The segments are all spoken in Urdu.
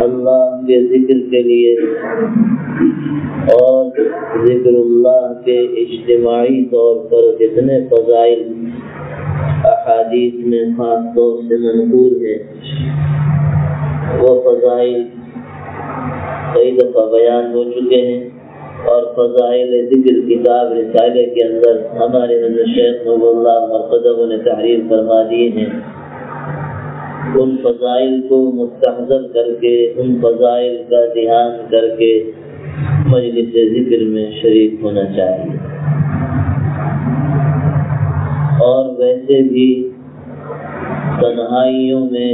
اللہ کے ذکر کے لیے اور ذکر اللہ کے اجتماعی طور پر جتنے فضائل احادیث میں خاص طور سے منقول ہیں، وہ فضائل کئی دفعہ بیان ہو چکے ہیں، اور فضائل ذکر کتاب رسالے کے اندر ہمارے حضرت شیخ نور اللہ مرقدہ نے تحریر فرما دیے ہیں۔ ان فضائل کو مستحضر کر کے، ان فضائل کا دھیان کر کے مجلس ذکر میں شریک ہونا چاہیے۔ اور ویسے بھی تنہائیوں میں،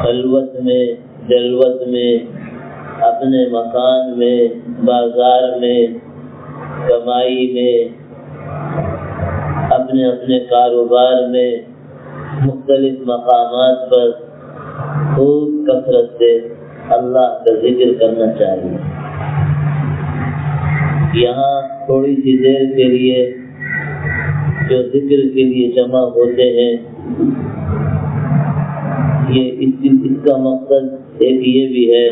خلوت میں، جلوت میں، اپنے مکان میں، بازار میں، کمائی میں، اپنے اپنے کاروبار میں، مختلف مقامات پر خوب کثرت سے اللہ کا ذکر کرنا چاہیے۔ یہاں تھوڑی سی دیر کے لیے جو ذکر کے لیے جمع ہوتے ہیں، اس کا مقصد ایک یہ بھی ہے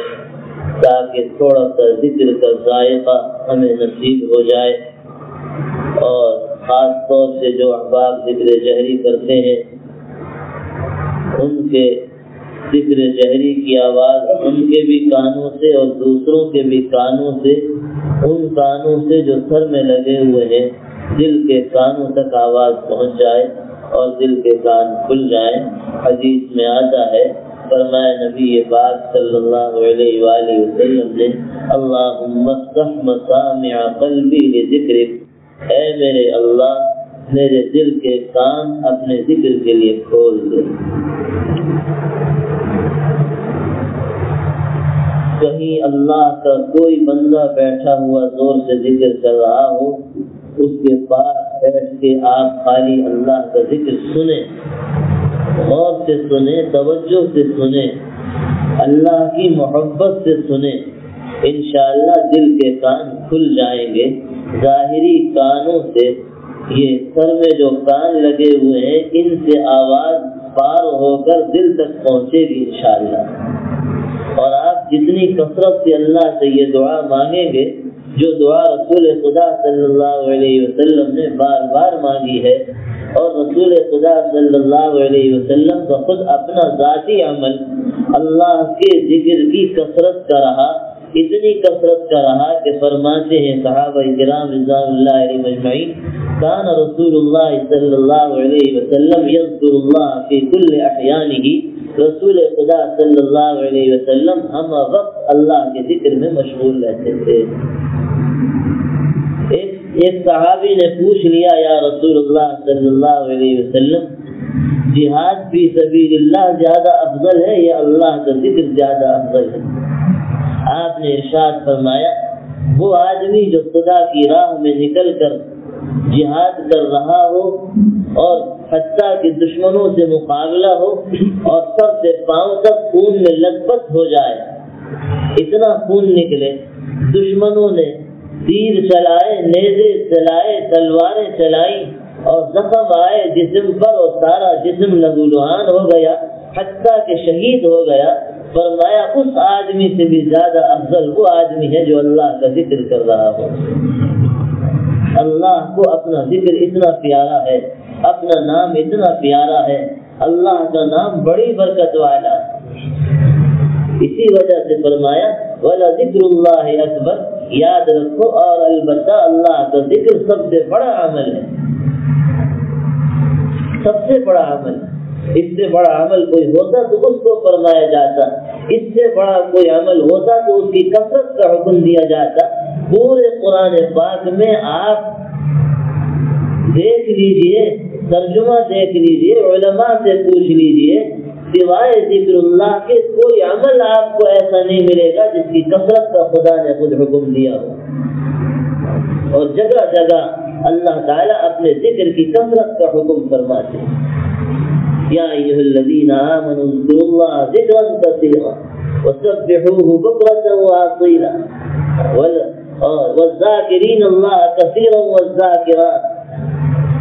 تاکہ تھوڑا سا ذکر کا ذائقہ ہمیں نصیب ہو جائے، اور خاص طور سے جو احباب ذکر جہری کرتے ہیں ان کے ذکر جہری کی آواز ان کے بھی کانوں سے اور دوسروں کے بھی کانوں سے، ان کانوں سے جو سر میں لگے ہوئے ہیں، دل کے کانوں تک آواز پہنچ جائے اور دل کے کان کھل جائیں۔ حدیث میں آتا ہے، فرمایا نبی پاک صلی اللہ علیہ وآلہ وسلم نے، اللہم افتح مسامع قلبی لذکرک، اے میرے اللہ میرے دل کے کان اپنے ذکر کے لیے کھول دے۔ کہیں اللہ کا کوئی بندہ بیٹھا ہوا زور سے ذکر کر رہا ہو، اس کے پاس بیٹھ کے آپ خالی اللہ کا ذکر سنیں، غور سے سنیں، توجہ سے سنیں، اللہ کی محبت سے سنیں، انشاءاللہ دل کے کان کھل جائیں گے۔ ظاہری کانوں سے، یہ سر میں جو کان لگے ہوئے ہیں، ان سے آواز پار ہو کر دل تک پہنچے گی انشاءاللہ۔ اور آپ جتنی کثرت سے اللہ سے یہ دعا مانگیں گے، جو دعا رسول خدا صلی اللہ علیہ وسلم نے بار بار مانگی ہے، اور رسول خدا صلی اللہ علیہ وسلم کا خود اپنا ذاتی عمل اللہ کے ذکر کی کثرت کا رہا، اتنی کثرت کا رہا کہ فرماتے ہیں صحابہ کرام رضوان اللہ علیہم اجمعین، کان رسول اللہ صلی اللہ علیہ وسلم یذکر اللہ فی کل احیانہ، رسول خدا صلی اللہ علیہ وسلم ہم وقت اللہ کے ذکر میں مشغول رہتے تھے۔ ایک صحابی نے پوچھ لیا، یا رسول اللہ صلی اللہ علیہ وسلم، جہاد فی سبیل اللہ زیادہ افضل ہے یا اللہ کا ذکر زیادہ افضل ہے؟ آپ نے ارشاد فرمایا، وہ آدمی جو خدا کی راہ میں نکل کر جہاد کر رہا ہو اور حتیٰ کہ دشمنوں سے مقابلہ ہو اور سب سے پاؤں تک خون میں لت پت ہو جائے، اتنا خون نکلے، دشمنوں نے تیر چلائے، نیزے چلائے، تلواریں چلائیں اور زخم آئے جسم پر اور سارا جسم لہولہان ہو گیا، حتیٰ کہ شہید ہو گیا، فرمایا اس آدمی سے بھی زیادہ افضل وہ آدمی ہے جو اللہ کا ذکر کر رہا ہو۔ اللہ کو اپنا ذکر اتنا پیارا ہے، اپنا نام اتنا پیارا ہے، اللہ کا نام بڑی برکت والا ہے۔ اسی وجہ سے فرمایا وَلَذِكْرُ اللَّهِ أَكْبَرُ، یاد رکھو، اور البتہ اللہ کا ذکر سب سے بڑا عمل ہے، سب سے بڑا عمل ہے۔ اس سے بڑا عمل کوئی ہوتا تو اس کو فرمایا جاتا، اس سے بڑا کوئی عمل ہوتا تو اس کی کثرت کا حکم دیا جاتا۔ پورے قرآن پاک میں آپ دیکھ لیجئے، ترجمہ دیکھ لیجئے، علماء سے پوچھ لیجئے، سوائے ذکر اللہ کے کوئی عمل آپ کو ایسا نہیں ملے گا جس کی کثرت کا خدا نے خود حکم دیا ہو۔ اور جگہ جگہ اللہ تعالیٰ اپنے ذکر کی کثرت کا حکم فرماتے ہیں۔ یا ایھا الذین آمنوا اذکروا اللہ ذکرا کثیرا وسبحوہ بکرۃ واصیلا والذاکرین اللہ کثیرا والذاکرات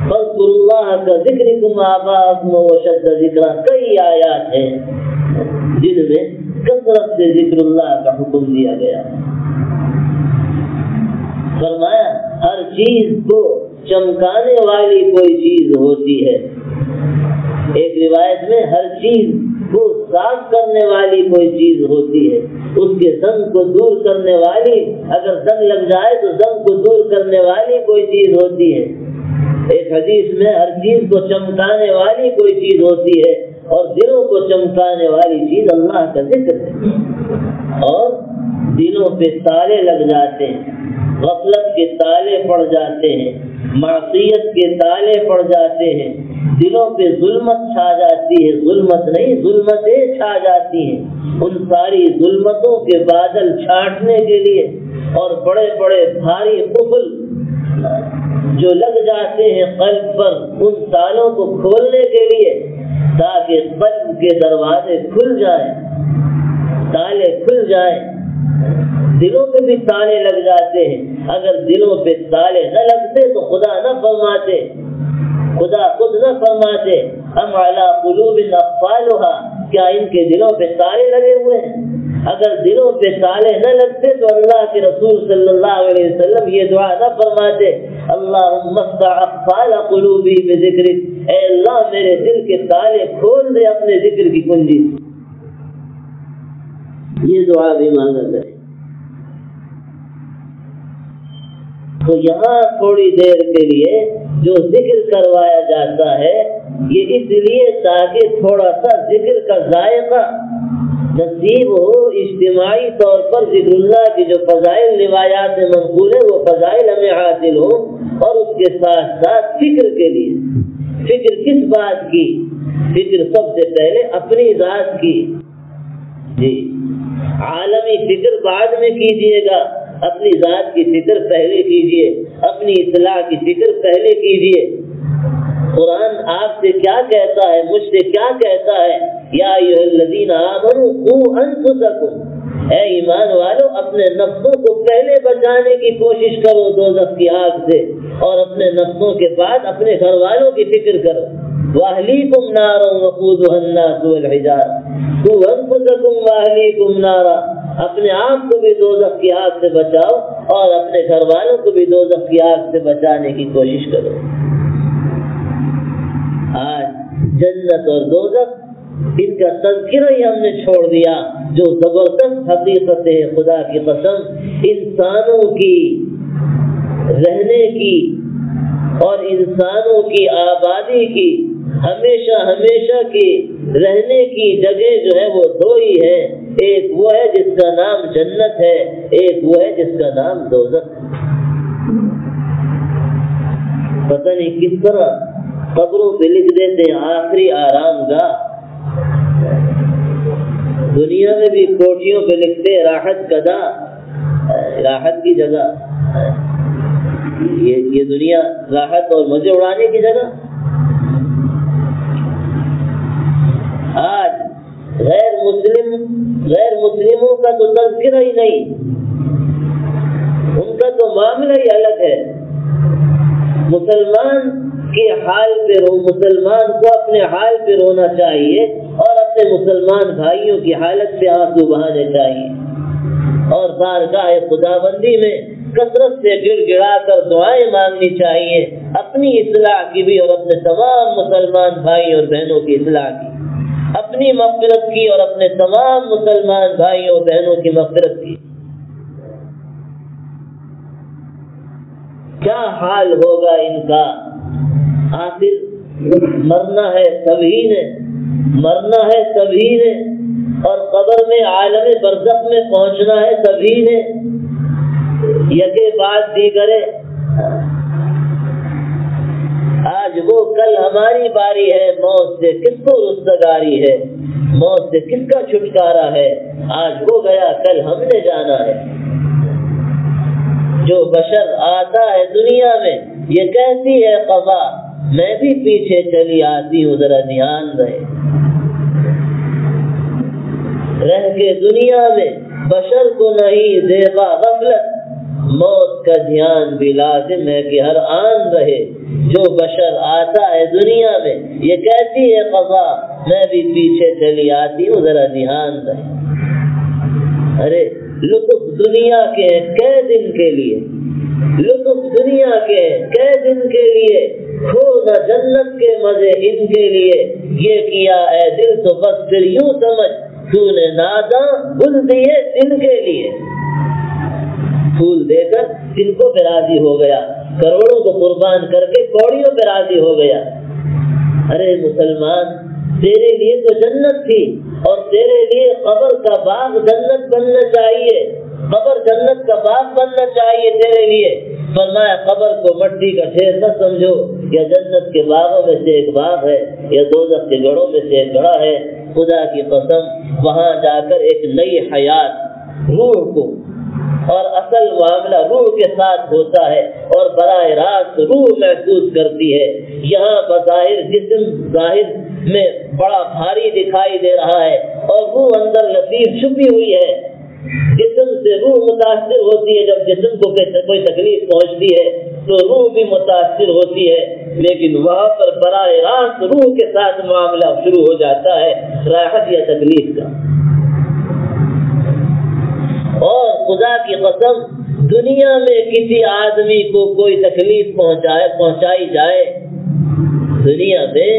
فاذکروا اللہ کذکرکم آباءکم واشد ذکرا۔ کئی آیات ہیں جن میں کثرت سے ذکر اللہ کا حکم دیا گیا. فرمایا ہر چیز کو چمکانے والی کوئی چیز ہوتی ہے. ایک روایت میں ہر چیز کو صاف کرنے والی کوئی چیز ہوتی ہے. اس کے زنگ کو دور کرنے والی، اگر زنگ لگ جائے تو زنگ کو دور کرنے والی کوئی چیز ہوتی ہے. ایک حدیث میں ہر چیز کو چمکانے والی کوئی چیز ہوتی ہے، اور دلوں کو چمکانے والی چیز اللہ کا ذکر ہے. اور دلوں پہ تالے لگ جاتے ہیں، غفلت کے تالے پڑ جاتے ہیں، معصیت کے تالے پڑ جاتے ہیں، دلوں پہ ظلمت چھا جاتی ہے. ظلمت نہیں، ظلمتیں چھا جاتی ہیں. ان ساری ظلمتوں کے بادل چھانٹنے کے لیے اور بڑے بڑے بھاری قفل جو لگ جاتے ہیں قلب پر، ان تالوں کو کھولنے کے لیے، تاکہ قلب کے دروازے کھل جائیں، تالے کھل جائیں. دلوں پہ بھی تالے لگ جاتے ہیں. اگر دلوں پہ تالے نہ لگتے تو خدا نہ فرماتے، خدا خود نہ فرماتے ام علی قلوب اقفالها، کیا ان کے دلوں پہ تالے لگے ہوئے ہیں؟ اگر دلوں پہ تالے نہ لگتے تو اللہ کے رسول صلی اللہ علیہ وسلم یہ دعا نہ فرماتے اللہم افتح اقفال قلوبی بذکرک، اے اللہ میرے دل کے تالے کھول دے اپنے ذکر کی کنجی. یہ دعا بھی مانگا ہے. تو یہاں تھوڑی دیر کے لیے جو ذکر کروایا جاتا ہے یہ اس لیے تاکہ تھوڑا سا ذکر کا ذائقہ نصیب ہو. اجتماعی طور پر ذکر اللہ کی جو فضائل روایات میں منقول ہے وہ فضائل ہمیں حاصل ہو. اور اس کے ساتھ ساتھ فکر کے لیے، فکر کس بات کی؟ فکر سب سے پہلے اپنی ذات کی. جی عالمی فکر بعد میں کیجیے گا، اپنی ذات کی فکر پہلے کیجیے، اپنی اصلاح کی فکر پہلے کیجیے. قرآن آپ سے کیا کہتا ہے، مجھ سے کیا کہتا ہے؟ یا ایھا الذین آمنوا قوا انفسکم، اے ایمان والو اپنے نفسوں کو پہلے بچانے کی کوشش کرو دوزخ کی آگ سے، اور اپنے نفسوں کے بعد اپنے گھر والوں کی فکر کرو. وَأَهْلِيكُمْ نَارًا وَقُودُهَا النَّاسُ وَالْحِجَارَةُ قُوا أَنفُسَكُمْ وَأَهْلِيكُمْ نَارًا، اپنے آپ کو بھی دوزخ کی آگ سے بچاؤ اور اپنے گھر والوں کو بھی دوزخ کی آگ سے بچانے کی کوشش کرو. آج جنت اور دوزخ ان کا تذکرہ ہی ہم نے چھوڑ دیا. جو زبردست حقیقت ہے خدا کی قسم، انسانوں کی رہنے کی اور انسانوں کی آبادی کی، ہمیشہ ہمیشہ کی رہنے کی جگہ جو ہے وہ دو ہی ہے. ایک وہ ہے جس کا نام جنت ہے، ایک وہ ہے جس کا نام دوزخ ہے. پتہ نہیں کس طرح قبروں پہ لکھ دیتے ہیں آخری آرام گاہ. دنیا میں بھی کوٹھیوں پہ لکھتے راحت قدا، راحت کی جگہ. یہ دنیا راحت اور مزے اڑانے کی جگہ. آج غیر مسلموں کا تو تذکرہ ہی نہیں، ان کا تو معاملہ ہی الگ ہے. مسلمان کے حال پہ مسلمان کو اپنے حال پہ رونا چاہیے اور اپنے مسلمان بھائیوں کی حالت پہ آنسو بہانے چاہیے، اور بارگاہ خداوندی میں کثرت سے گر گڑا کر دعائیں مانگنی چاہیے، اپنی اصلاح کی بھی اور اپنے تمام مسلمان بھائی اور بہنوں کی اصلاح کی، اپنی مغفرت کی اور اپنے تمام مسلمان بھائیوں اور بہنوں کی مغفرت کی. کیا حال ہوگا ان کا؟ آخر مرنا ہے سبھی نے، مرنا ہے سبھی نے، اور قبر میں عالم برزخ میں پہنچنا ہے سبھی نے. یکے بعد دیگرے، آج وہ کل ہماری باری ہے. موت سے کس کو رستگاری ہے، موت سے کس کا چھٹکارا ہے؟ آج وہ گیا کل ہم نے جانا ہے. جو بشر آتا ہے دنیا میں یہ کیسی ہے قضا، میں بھی پیچھے چلی آتی ہوں، ذرا دھیان رہے. رہ کے دنیا میں بشر کو نہیں زیبا غفلت، موت کا دھیان بھی لازم ہے کہ ہر آن رہے. جو بشر آتا ہے دنیا میں یہ کیسی ہے قضا، میں بھی پیچھے چلی آتی ہوں، ذرا دھیان رہے. ارے لطف دنیا کے کئے دن کے لیے، لطف دنیا کے کئے دن کے لیے، کھو نہ جنت کے مزے ان کے لیے، یہ کیا اے دل تو بس پھر یوں سمجھ تو نے ناداں گل دیے جن کے لیے۔ پھول دے کر جن کو پہ راضی ہو گیا، کروڑوں کو قربان کر کے کوڑیوں پہ راضی ہو گیا۔ ارے مسلمان، تیرے لیے تو جنت تھی، اور تیرے لیے قبر کا باغ جنت بننا چاہیے، قبر جنت کا باغ بننا چاہیے تیرے لیے۔ فرمایا قبر کو مٹی کا ڈھیر نہ سمجھو، یا جنت کے باغوں میں سے ایک باغ ہے، یا دوزخ کے گڑھوں میں سے ایک گڑھا ہے۔ خدا کی قسم، وہاں جا کر ایک نئی حیات روح کو، اور اصل معاملہ روح کے ساتھ ہوتا ہے، اور براہ راست روح محسوس کرتی ہے۔ یہاں بظاہر جسم ظاہر میں بڑا بھاری دکھائی دے رہا ہے، اور روح اندر لطیف چھپی ہوئی ہے۔ جسم سے روح متاثر ہوتی ہے، جب جسم کو کوئی تکلیف پہنچتی ہے تو روح بھی متاثر ہوتی ہے، لیکن وہاں پر براہ راست روح کے ساتھ معاملہ شروع ہو جاتا ہے راحت یا تکلیف کا۔ اور خدا کی قسم، دنیا میں کسی آدمی کو کوئی تکلیف پہنچائی جائے، دنیا میں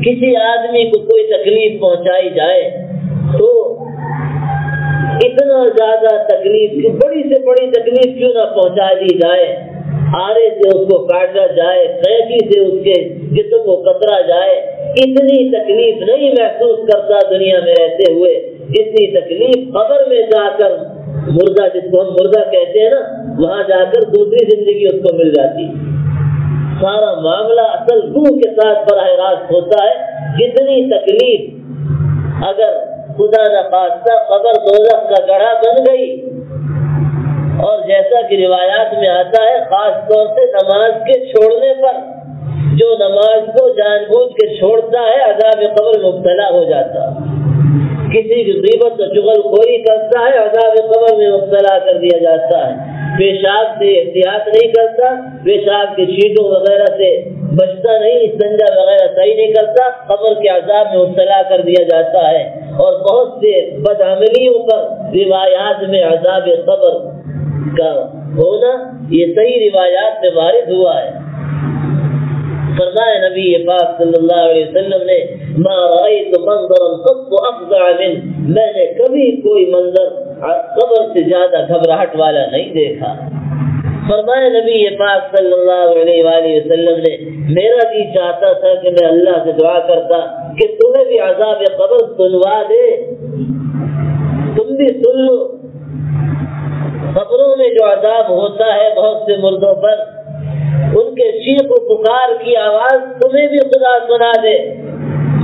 کسی آدمی کو کوئی تکلیف پہنچائی جائے تو اتنا زیادہ تکلیف، بڑی سے بڑی تکلیف کیوں نہ پہنچا دی جائے، آرے سے اس کو کاٹا جائے، قینچی سے اس کے جسم کو کترا جائے، اتنی تکلیف نہیں محسوس کرتا دنیا میں رہتے ہوئے جتنی تکلیف قبر میں جا کر، مردہ جس کو ہم مردہ کہتے ہیں نا، وہاں جا کر دوسری زندگی اس کو مل جاتی۔ سارا معاملہ اصل روح کے ساتھ براہ راست ہوتا ہے۔ جتنی تکلیف اگر خدا نخواستہ قبر دوزخ کا گڑھا بن گئی، اور جیسا کہ روایات میں آتا ہے خاص طور سے نماز کے چھوڑنے پر، جو نماز کو جان بوجھ کے چھوڑتا ہے عذاب قبر میں مبتلا ہو جاتا، کسی کی غیبت و چغل خوری کرتا ہے عذاب قبر میں مبتلا کر دیا جاتا ہے، پیشاب سے احتیاط نہیں کرتا، پیشاب کی چھینٹوں وغیرہ سے بچتا نہیں، استنجا وغیرہ صحیح نہیں کرتا، قبر کے عذاب میں مبتلا کر دیا جاتا ہے۔ اور بہت سے بدعملیوں پر روایات میں عذاب قبر کا ہونا یہ صحیح روایات میں وارد ہوا ہے۔ فرمایا نبی پاک صلی اللہ علیہ وسلم نے، ما رأیت منظرا قط افظع من، میں نے کبھی کوئی منظر قبر سے زیادہ گھبراہٹ والا نہیں دیکھا۔ فرمایا نبی پاک صلی اللہ علیہ وآلہ وسلم نے، میرا جی چاہتا تھا کہ میں اللہ سے دعا کرتا کہ تمہیں بھی عذاب قبر سنوا دے، تم بھی سن لو۔ قبروں میں جو عذاب ہوتا ہے بہت سے مردوں پر، ان کے چیخ و پکار کی آواز تمہیں بھی خدا سنا دے۔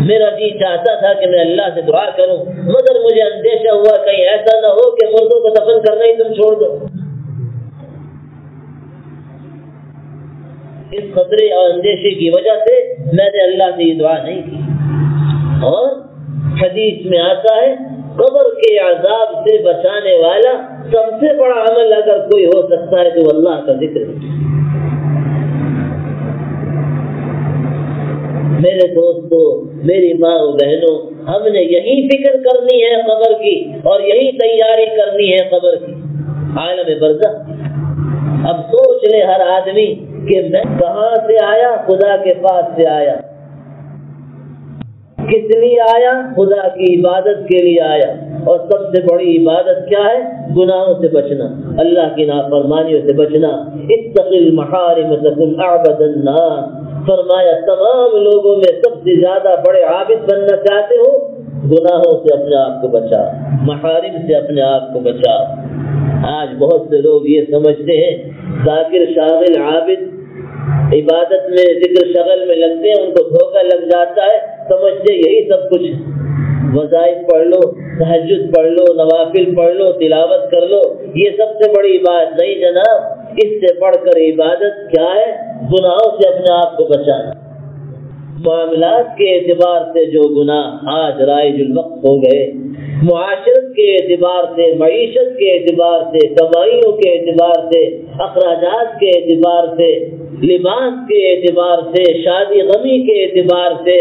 میرا جی چاہتا تھا کہ میں اللہ سے دعا کروں، مگر مجھے اندیشہ ہوا کہیں ایسا نہ ہو کہ مردوں کو دفن کرنا ہی تم چھوڑ دو۔ اس خطرے اور اندیشے کی وجہ سے میں نے اللہ سے یہ دعا نہیں کی۔ اور حدیث میں آتا ہے قبر کے عذاب سے بچانے والا سب سے بڑا عمل اگر کوئی ہو سکتا ہے تو اللہ کا ذکر ہے۔ میرے دوستو، میری ماں و بہنوں، ہم نے یہی فکر کرنی ہے قبر کی، اور یہی تیاری کرنی ہے قبر کی، عالم برزخ۔ اب سوچ لے ہر آدمی کہ میں کہاں سے آیا؟ خدا کے پاس سے آیا۔ کس لیے آیا؟ خدا کی عبادت کے لیے آیا، اور سب سے بڑی عبادت کیا ہے؟ گناہوں سے بچنا، اللہ کی نافرمانیوں سے بچنا۔ اتق المحارم تکن اعبد الناس، فرمایا تمام لوگوں میں سب سے زیادہ بڑے عابد بننا چاہتے ہو، گناہوں سے اپنے آپ کو بچا، محارم سے اپنے آپ کو بچا۔ آج بہت سے لوگ یہ سمجھتے ہیں ذاکر شاغل عابد عبادت میں ذکر شغل میں لگتے ہیں، ان کو دھوکہ لگ جاتا ہے، سمجھتے یہی سب کچھ، وظائف پڑھ لو، تہجد پڑھ لو، نوافل پڑھ لو، تلاوت کر لو، یہ سب سے بڑی عبادت نہیں جناب۔ اس سے بڑھ کر عبادت کیا ہے؟ گناہوں سے اپنے آپ کو بچانا۔ معاملات کے اعتبار سے جو گناہ آج رائج الوقت ہو گئے، معاشرت کے اعتبار سے، معیشت کے اعتبار سے، کمائیوں کے اعتبار سے، اخراجات کے اعتبار سے، لباس کے اعتبار سے، شادی غمی کے اعتبار سے،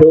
2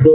2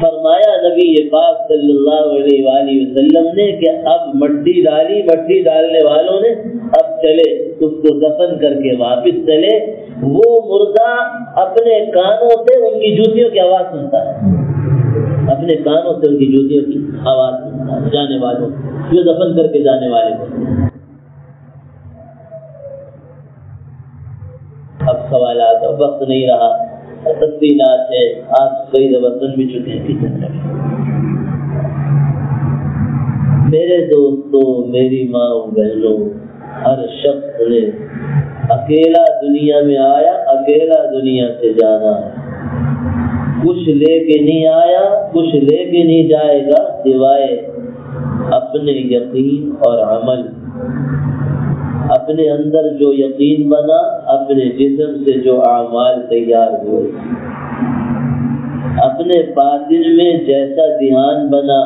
فرمایا نبی پاک صلی اللہ علیہ وآلہ وسلم نے کہ اب مٹی ڈالی، مٹی ڈالنے والوں نے اب چلے اس کو دفن کر کے واپس چلے. وہ مردہ اپنے کانوں سے ان کی جوتیوں کی آواز سنتا ہے، اپنے کانوں سے ان کی جوتیوں کی آواز سنتا ہے جانے والوں جو دفن کر کے جانے والے کو. اب سوالات، اب وقت نہیں رہا، تفصیلات ہے، آپ کئی دفعہ سن بھی چکے ہیں. میرے دوستوں، میری ماں بہنوں، ہر شخص نے اکیلا دنیا میں آیا، اکیلا دنیا سے جانا ہے. کچھ لے کے نہیں آیا، کچھ لے کے نہیں جائے گا سوائے اپنے یقین اور عمل. اپنے اندر جو یقین بنا، اپنے جسم سے جو اعمال تیار ہوئے، اپنے باطن میں جیسا دھیان بنا،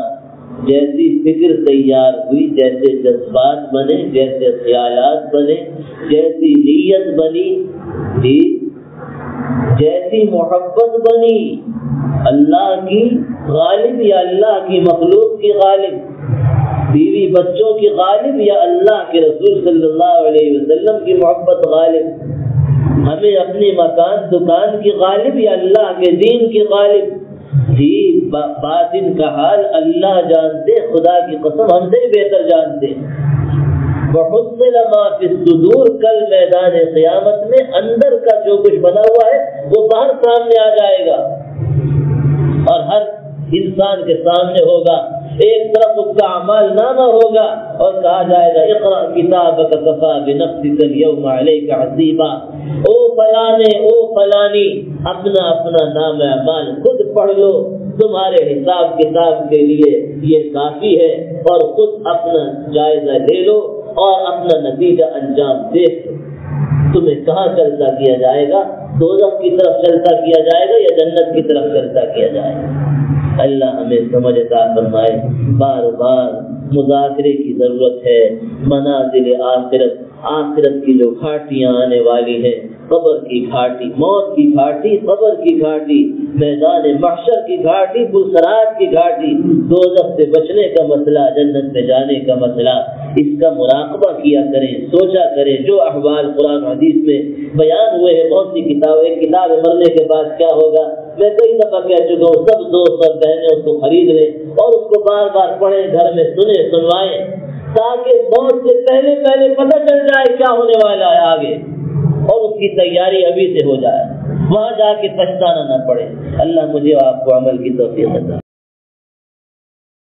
جیسی فکر تیار ہوئی، جیسے جذبات بنے، جیسے خیالات بنے، جیسی نیت بنی، جیسی محبت بنی، اللہ کی غالب یا اللہ کی مخلوق کی غالب، بیوی بچوں کی غالب یا اللہ کے رسول صلی اللہ علیہ وسلم کی محبت غالب، ہمیں اپنی مکان دکان کی غالب یا اللہ کے دین کی غالب. جی باطن کا حال اللہ جانتے، خدا کی قسم ہم سے بہتر جانتے. وحصل ما فی الصدور، کل میدان قیامت میں اندر کا جو کچھ بنا ہوا ہے وہ باہر سامنے آ جائے گا اور ہر انسان کے سامنے ہوگا. ایک طرف اس کا اعمال نامہ ہوگا اور کہا جائے گا اقرأ کتابک کفی بنفسک اليوم علیک حسیبا. او فلانے، او فلانی، اپنا اپنا نام اعمال خود پڑھ لو، تمہارے حساب کتاب کے لیے یہ کافی ہے، اور خود اپنا جائزہ لے لو اور اپنا نتیجہ انجام دیکھ لو. تمہیں کہاں چلتا کیا جائے گا؟ دوزخ کی طرف چلتا کیا جائے گا یا جنت کی طرف چلتا کیا جائے گا؟ اللہ ہمیں سمجھ عطا فرمائے. بار بار مذاکرے کی ضرورت ہے. منازل آخرت، آخرت کی جو گھاٹیاں آنے والی ہیں، قبر کی گھاٹی، موت کی گھاٹی، قبر کی گھاٹی، میدان محشر کی گھاٹی، پلسرات کی گھاٹی، دوزخ سے بچنے کا مسئلہ، جنت میں جانے کا مسئلہ، اس کا مراقبہ کیا کریں، سوچا کریں. جو احوال قرآن حدیث میں بیان ہوئے ہیں، بہت سی کتابیں، ایک کتاب مرنے کے بعد کیا ہوگا میں کئی دفعہ کہہ چکا ہوں. سب دوست اور بہنیں اس کو خرید لیں اور اس کو بار بار پڑھیں، گھر میں سنیں، سنوائیں، تاکہ موت سے پہلے پہلے پتہ چل جائے کیا ہونے والا ہے آگے، اور اس کی تیاری ابھی سے ہو جائے، وہاں جا کے پچھتانا نہ پڑے. اللہ مجھے آپ کو عمل کی توفیق عطا